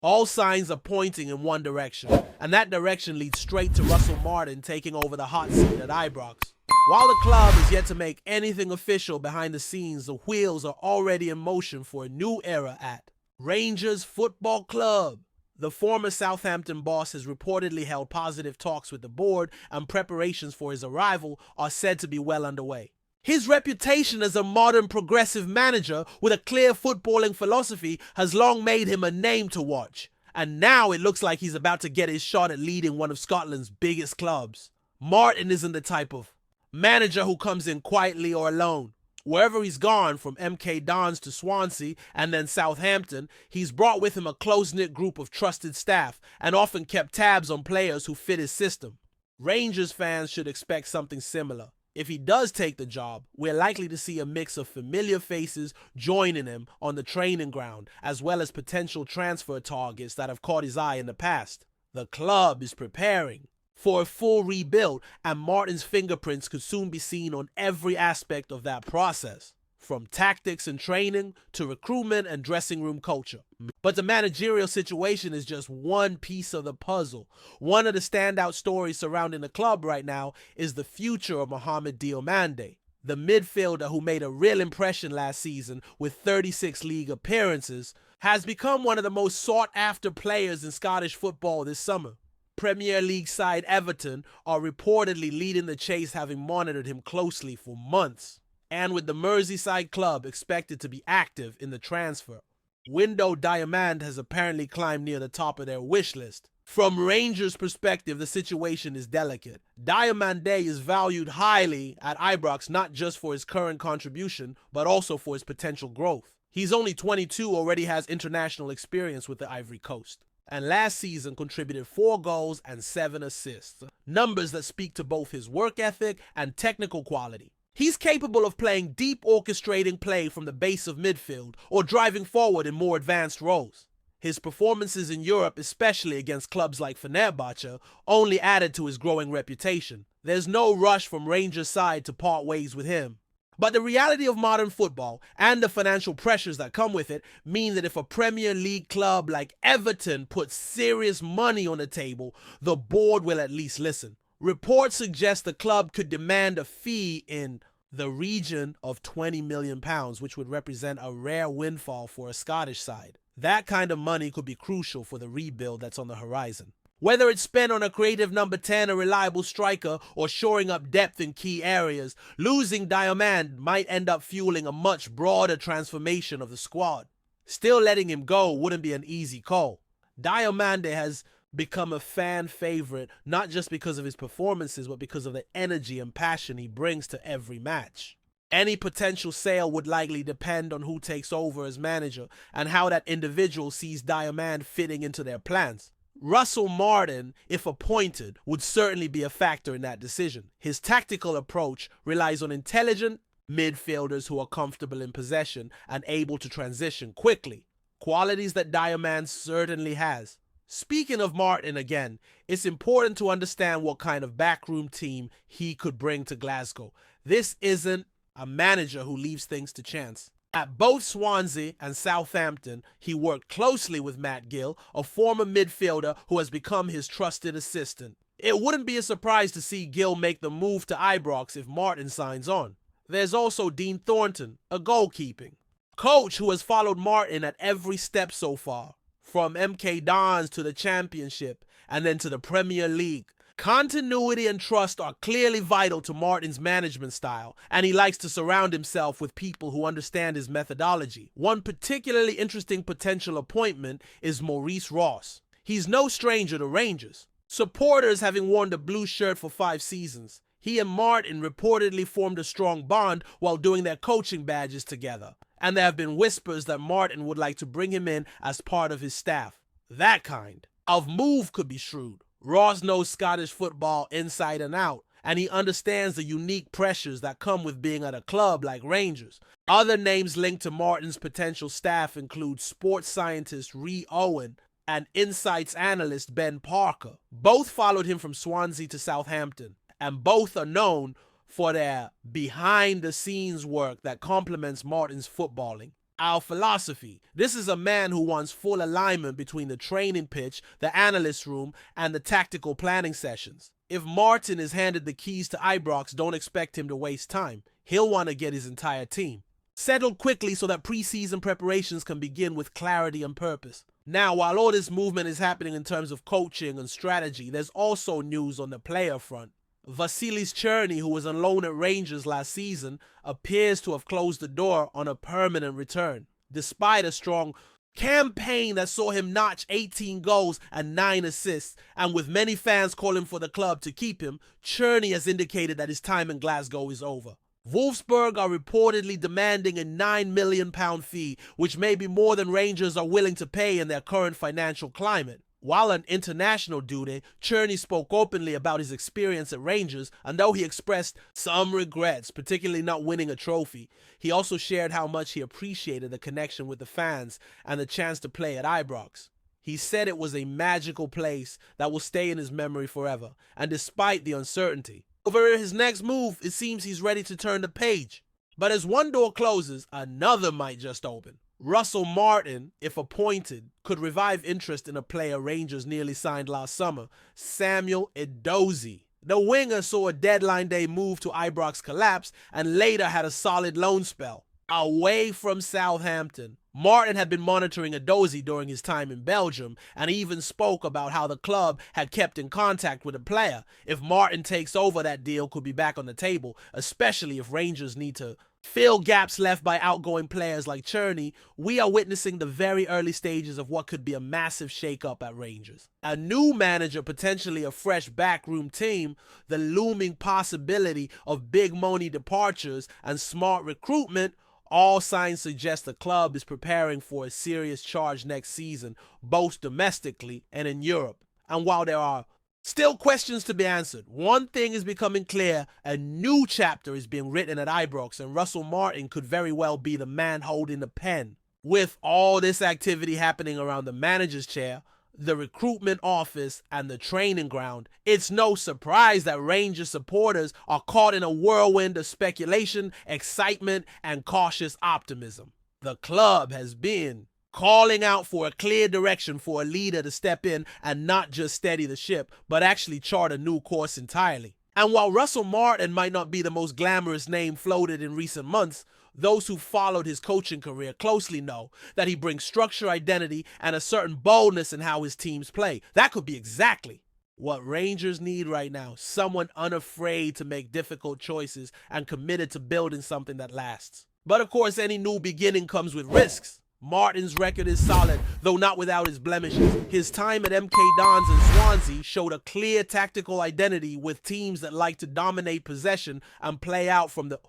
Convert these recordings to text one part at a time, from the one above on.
All signs are pointing in one direction, and that direction leads straight to Russell Martin taking over the hot seat at Ibrox. While the club is yet to make anything official behind the scenes, the wheels are already in motion for a new era at Rangers Football Club. The former Southampton boss has reportedly held positive talks with the board, and preparations for his arrival are said to be well underway. His reputation as a modern progressive manager with a clear footballing philosophy has long made him a name to watch, and now it looks like he's about to get his shot at leading one of Scotland's biggest clubs. Martin isn't the type of manager who comes in quietly or alone. Wherever he's gone, from MK Dons to Swansea and then Southampton, he's brought with him a close-knit group of trusted staff and often kept tabs on players who fit his system. Rangers fans should expect something similar. If he does take the job, we're likely to see a mix of familiar faces joining him on the training ground, as well as potential transfer targets that have caught his eye in the past. The club is preparing for a full rebuild, and Martin's fingerprints could soon be seen on every aspect of that process, from tactics and training to recruitment and dressing room culture. But the managerial situation is just one piece of the puzzle. One of the standout stories surrounding the club right now is the future of Mohamed Diamande. The midfielder, who made a real impression last season with 36 league appearances, has become one of the most sought-after players in Scottish football this summer. Premier League side Everton are reportedly leading the chase, having monitored him closely for months. And with the Merseyside club expected to be active in the transfer window, Diamande has apparently climbed near the top of their wish list. From Rangers' perspective, the situation is delicate. Diamande is valued highly at Ibrox, not just for his current contribution, but also for his potential growth. He's only 22, already has international experience with the Ivory Coast, and last season contributed 4 goals and 7 assists, numbers that speak to both his work ethic and technical quality. He's capable of playing deep, orchestrating play from the base of midfield or driving forward in more advanced roles. His performances in Europe, especially against clubs like Fenerbahce, only added to his growing reputation. There's no rush from Rangers' side to part ways with him. But the reality of modern football and the financial pressures that come with it mean that if a Premier League club like Everton puts serious money on the table, the board will at least listen. Reports suggest the club could demand a fee in the region of £20 million, which would represent a rare windfall for a Scottish side. That kind of money could be crucial for the rebuild that's on the horizon. Whether it's spent on a creative number 10, a reliable striker, or shoring up depth in key areas, losing Diamande might end up fueling a much broader transformation of the squad. Still, letting him go wouldn't be an easy call. Diamande has become a fan favorite, not just because of his performances, but because of the energy and passion he brings to every match. Any potential sale would likely depend on who takes over as manager and how that individual sees Diamande fitting into their plans. Russell Martin, if appointed, would certainly be a factor in that decision. His tactical approach relies on intelligent midfielders who are comfortable in possession and able to transition quickly, qualities that Diamande certainly has. Speaking of Martin again, it's important to understand what kind of backroom team he could bring to Glasgow. This isn't a manager who leaves things to chance. At both Swansea and Southampton, he worked closely with Matt Gill, a former midfielder who has become his trusted assistant. It wouldn't be a surprise to see Gill make the move to Ibrox if Martin signs on. There's also Dean Thornton, a goalkeeping coach who has followed Martin at every step so far, from MK Dons to the Championship and then to the Premier League. Continuity and trust are clearly vital to Martin's management style, and he likes to surround himself with people who understand his methodology. One particularly interesting potential appointment is Maurice Ross. He's no stranger to Rangers, supporters having worn the blue shirt for 5 seasons. He and Martin reportedly formed a strong bond while doing their coaching badges together, and there have been whispers that Martin would like to bring him in as part of his staff. That kind of move could be shrewd. Ross knows Scottish football inside and out, and he understands the unique pressures that come with being at a club like Rangers. Other names linked to Martin's potential staff include sports scientist Ree Owen and insights analyst Ben Parker. Both followed him from Swansea to Southampton, and both are known for their behind-the-scenes work that complements Martin's footballing. Our philosophy. This is a man who wants full alignment between the training pitch, the analyst room, and the tactical planning sessions. If Martin is handed the keys to Ibrox, don't expect him to waste time. He'll want to get his entire team settled quickly so that preseason preparations can begin with clarity and purpose. Now, while all this movement is happening in terms of coaching and strategy, there's also news on the player front. Vasilis Cherny, who was on loan at Rangers last season, appears to have closed the door on a permanent return. Despite a strong campaign that saw him notch 18 goals and 9 assists, and with many fans calling for the club to keep him, Cherny has indicated that his time in Glasgow is over. Wolfsburg are reportedly demanding a £9 million fee, which may be more than Rangers are willing to pay in their current financial climate. While on international duty, Cherny spoke openly about his experience at Rangers, and though he expressed some regrets, particularly not winning a trophy, he also shared how much he appreciated the connection with the fans and the chance to play at Ibrox. He said it was a magical place that will stay in his memory forever, and despite the uncertainty over his next move, it seems he's ready to turn the page. But as one door closes, another might just open. Russell Martin, if appointed, could revive interest in a player Rangers nearly signed last summer, Samuel Edozie. The winger saw a deadline day move to Ibrox collapse and later had a solid loan spell away from Southampton. Martin had been monitoring Edozie during his time in Belgium and even spoke about how the club had kept in contact with the player. If Martin takes over, that deal could be back on the table, especially if Rangers need to fill gaps left by outgoing players like Cherny. We are witnessing the very early stages of what could be a massive shakeup at Rangers. A new manager, potentially a fresh backroom team, the looming possibility of big money departures and smart recruitment. All signs suggest the club is preparing for a serious charge next season, both domestically and in Europe. And while there are still questions to be answered, one thing is becoming clear: a new chapter is being written at Ibrox, and Russell Martin could very well be the man holding the pen. With all this activity happening around the manager's chair, the recruitment office, and the training ground, it's no surprise that Rangers supporters are caught in a whirlwind of speculation, excitement, and cautious optimism. The club has been calling out for a clear direction for a leader to step in and not just steady the ship, but actually chart a new course entirely. And while Russell Martin might not be the most glamorous name floated in recent months, those who followed his coaching career closely know that he brings structure, identity, and a certain boldness in how his teams play. That could be exactly what Rangers need right now: someone unafraid to make difficult choices and committed to building something that lasts. But of course, any new beginning comes with risks. Martin's record is solid, though not without his blemishes. His time at MK Dons and Swansea showed a clear tactical identity with teams that like to dominate possession and play out from the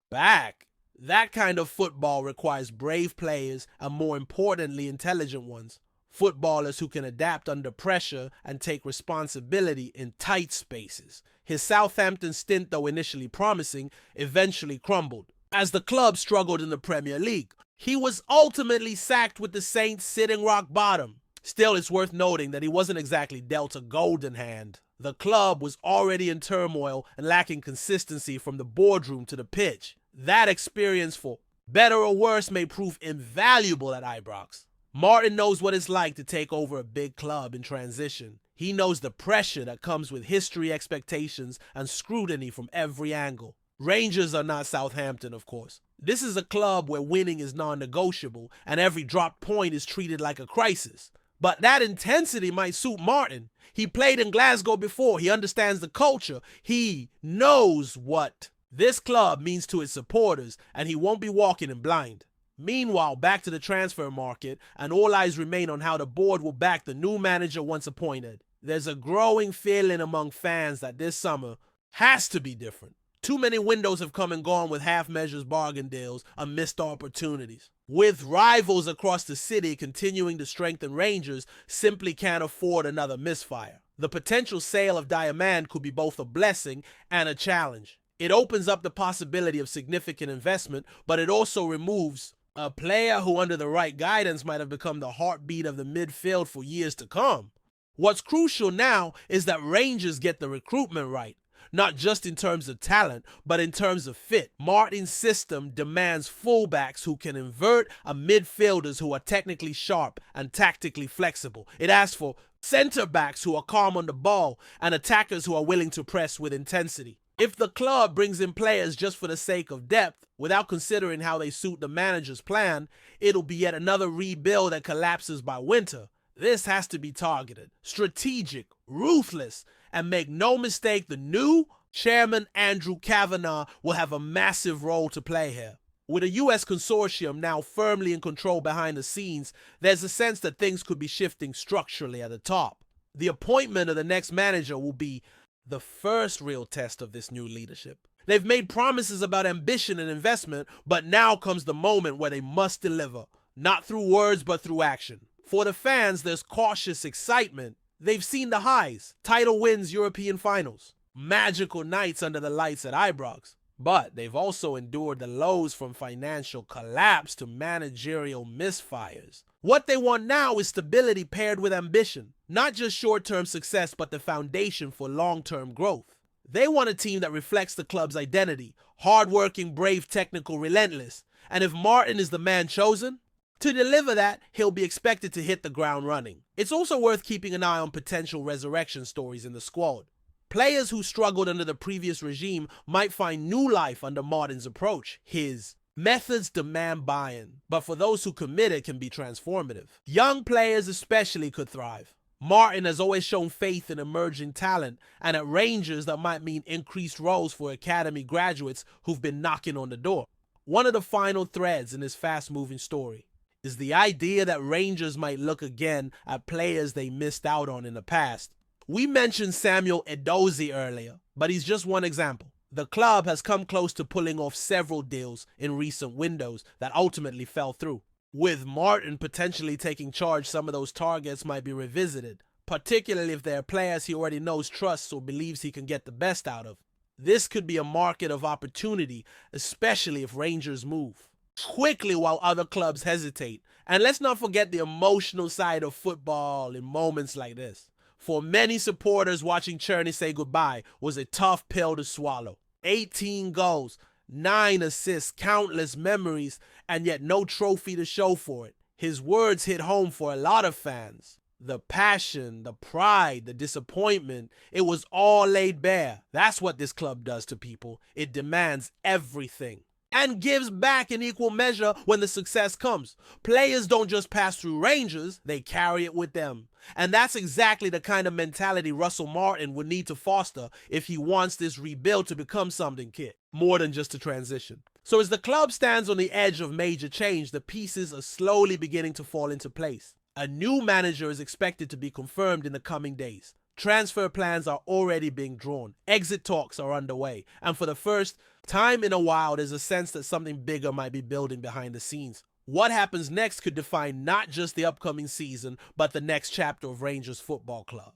back. That kind of football requires brave players and, more importantly, intelligent ones. Footballers who can adapt under pressure and take responsibility in tight spaces. His Southampton stint, though initially promising, eventually crumbled as the club struggled in the Premier League. He was ultimately sacked with the Saints sitting rock bottom. Still, it's worth noting that he wasn't exactly dealt a golden hand. The club was already in turmoil and lacking consistency from the boardroom to the pitch. That experience, for better or worse, may prove invaluable at Ibrox. Martin knows what it's like to take over a big club in transition. He knows the pressure that comes with history, expectations, and scrutiny from every angle. Rangers are not Southampton, of course. This is a club where winning is non-negotiable and every dropped point is treated like a crisis. But that intensity might suit Martin. He played in Glasgow before. He understands the culture. He knows what this club means to its supporters, and he won't be walking in blind. Meanwhile, back to the transfer market, and all eyes remain on how the board will back the new manager once appointed. There's a growing feeling among fans that this summer has to be different. Too many windows have come and gone with half-measures, bargain deals, and missed opportunities. With rivals across the city continuing to strengthen, Rangers simply can't afford another misfire. The potential sale of Diamande could be both a blessing and a challenge. It opens up the possibility of significant investment, but it also removes a player who, under the right guidance, might have become the heartbeat of the midfield for years to come. What's crucial now is that Rangers get the recruitment right. not just in terms of talent, but in terms of fit. Martin's system demands fullbacks who can invert and midfielders who are technically sharp and tactically flexible. It asks for centre-backs who are calm on the ball and attackers who are willing to press with intensity. If the club brings in players just for the sake of depth, without considering how they suit the manager's plan, it'll be yet another rebuild that collapses by winter. This has to be targeted, strategic, ruthless, and make no mistake, the new chairman Andrew Kavanagh will have a massive role to play here. With a US consortium now firmly in control behind the scenes, there's a sense that things could be shifting structurally at the top. The appointment of the next manager will be the first real test of this new leadership. They've made promises about ambition and investment, but now comes the moment where they must deliver, not through words but through action. For the fans, there's cautious excitement. They've seen the highs, title wins, European finals, magical nights under the lights at Ibrox. But they've also endured the lows, from financial collapse to managerial misfires. What they want now is stability paired with ambition. Not just short-term success, but the foundation for long-term growth. They want a team that reflects the club's identity. Hard-working, brave, technical, relentless. And if Martin is the man chosen to deliver that, he'll be expected to hit the ground running. It's also worth keeping an eye on potential resurrection stories in the squad. Players who struggled under the previous regime might find new life under Martin's approach. His methods demand buy-in, but for those who commit, it can be transformative. Young players especially could thrive. Martin has always shown faith in emerging talent, and at Rangers that might mean increased roles for academy graduates who've been knocking on the door. One of the final threads in this fast-moving story is the idea that Rangers might look again at players they missed out on in the past. We mentioned Samuel Edozie earlier, but he's just one example. The club has come close to pulling off several deals in recent windows that ultimately fell through. With Martin potentially taking charge, some of those targets might be revisited, particularly if they're players he already knows, trusts, or believes he can get the best out of. This could be a market of opportunity, especially if Rangers move quickly while other clubs hesitate. And let's not forget the emotional side of football in moments like this. For many supporters, watching Cherney say goodbye was a tough pill to swallow. 18 goals, 9 assists, countless memories, and yet no trophy to show for it. His words hit home for a lot of fans. The passion, the pride, the disappointment, it was all laid bare. That's what this club does to people. It demands everything and gives back in equal measure when the success comes. Players don't just pass through Rangers, they carry it with them. And that's exactly the kind of mentality Russell Martin would need to foster if he wants this rebuild to become something, kid, more than just a transition. So as the club stands on the edge of major change, the pieces are slowly beginning to fall into place. A new manager is expected to be confirmed in the coming days. Transfer plans are already being drawn. Exit talks are underway. And for the first time in a while, there's a sense that something bigger might be building behind the scenes. What happens next could define not just the upcoming season, but the next chapter of Rangers Football Club.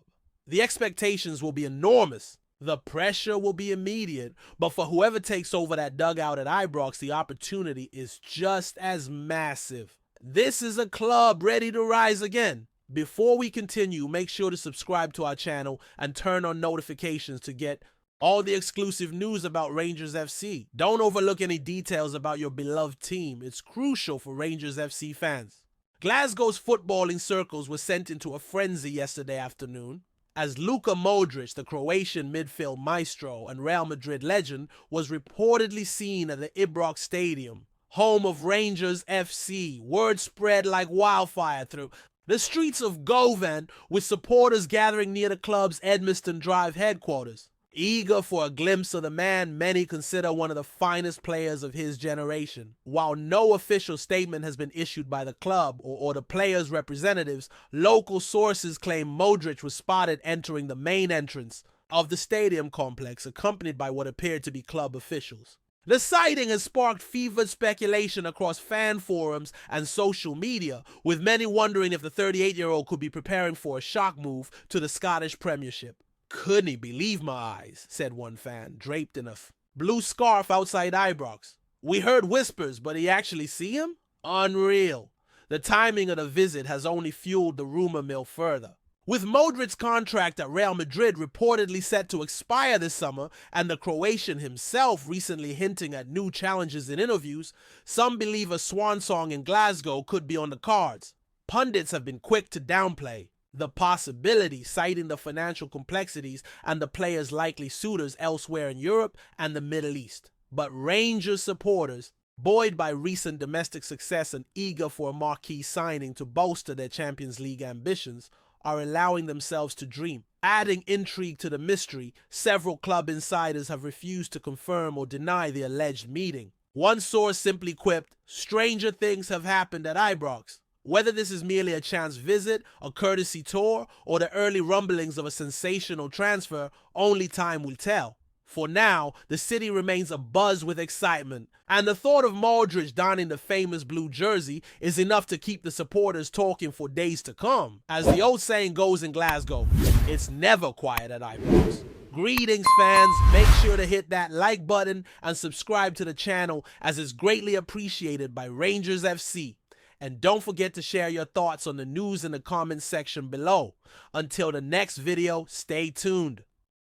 The expectations will be enormous. The pressure will be immediate. But for whoever takes over that dugout at Ibrox, the opportunity is just as massive. This is a club ready to rise again. Before we continue, make sure to subscribe to our channel and turn on notifications to get all the exclusive news about Rangers FC. Don't overlook any details about your beloved team. It's crucial for Rangers FC fans. Glasgow's footballing circles were sent into a frenzy yesterday afternoon as Luka Modric, the Croatian midfield maestro and Real Madrid legend, was reportedly seen at the Ibrox Stadium, home of Rangers FC. Word spread like wildfire through the streets of Govan, with supporters gathering near the club's Edmiston Drive headquarters, eager for a glimpse of the man many consider one of the finest players of his generation. While no official statement has been issued by the club or the players' representatives, local sources claim Modric was spotted entering the main entrance of the stadium complex, accompanied by what appeared to be club officials. The sighting has sparked fevered speculation across fan forums and social media, with many wondering if the 38-year-old could be preparing for a shock move to the Scottish Premiership. "Couldn't he believe my eyes," said one fan, draped in a blue scarf outside Ibrox. "We heard whispers, but he actually see him? Unreal." The timing of the visit has only fueled the rumor mill further. With Modric's contract at Real Madrid reportedly set to expire this summer, and the Croatian himself recently hinting at new challenges in interviews, some believe a swan song in Glasgow could be on the cards. Pundits have been quick to downplay the possibility, citing the financial complexities and the player's likely suitors elsewhere in Europe and the Middle East. But Rangers supporters, buoyed by recent domestic success and eager for a marquee signing to bolster their Champions League ambitions, are allowing themselves to dream. Adding intrigue to the mystery, several club insiders have refused to confirm or deny the alleged meeting. One source simply quipped, "Stranger things have happened at Ibrox." Whether this is merely a chance visit, a courtesy tour, or the early rumblings of a sensational transfer, only time will tell. For now, the city remains abuzz with excitement, and the thought of Modric donning the famous blue jersey is enough to keep the supporters talking for days to come. As the old saying goes in Glasgow, it's never quiet at Ibrox. Greetings, fans. Make sure to hit that like button and subscribe to the channel, as it's greatly appreciated by Rangers FC. And don't forget to share your thoughts on the news in the comments section below. Until the next video, stay tuned.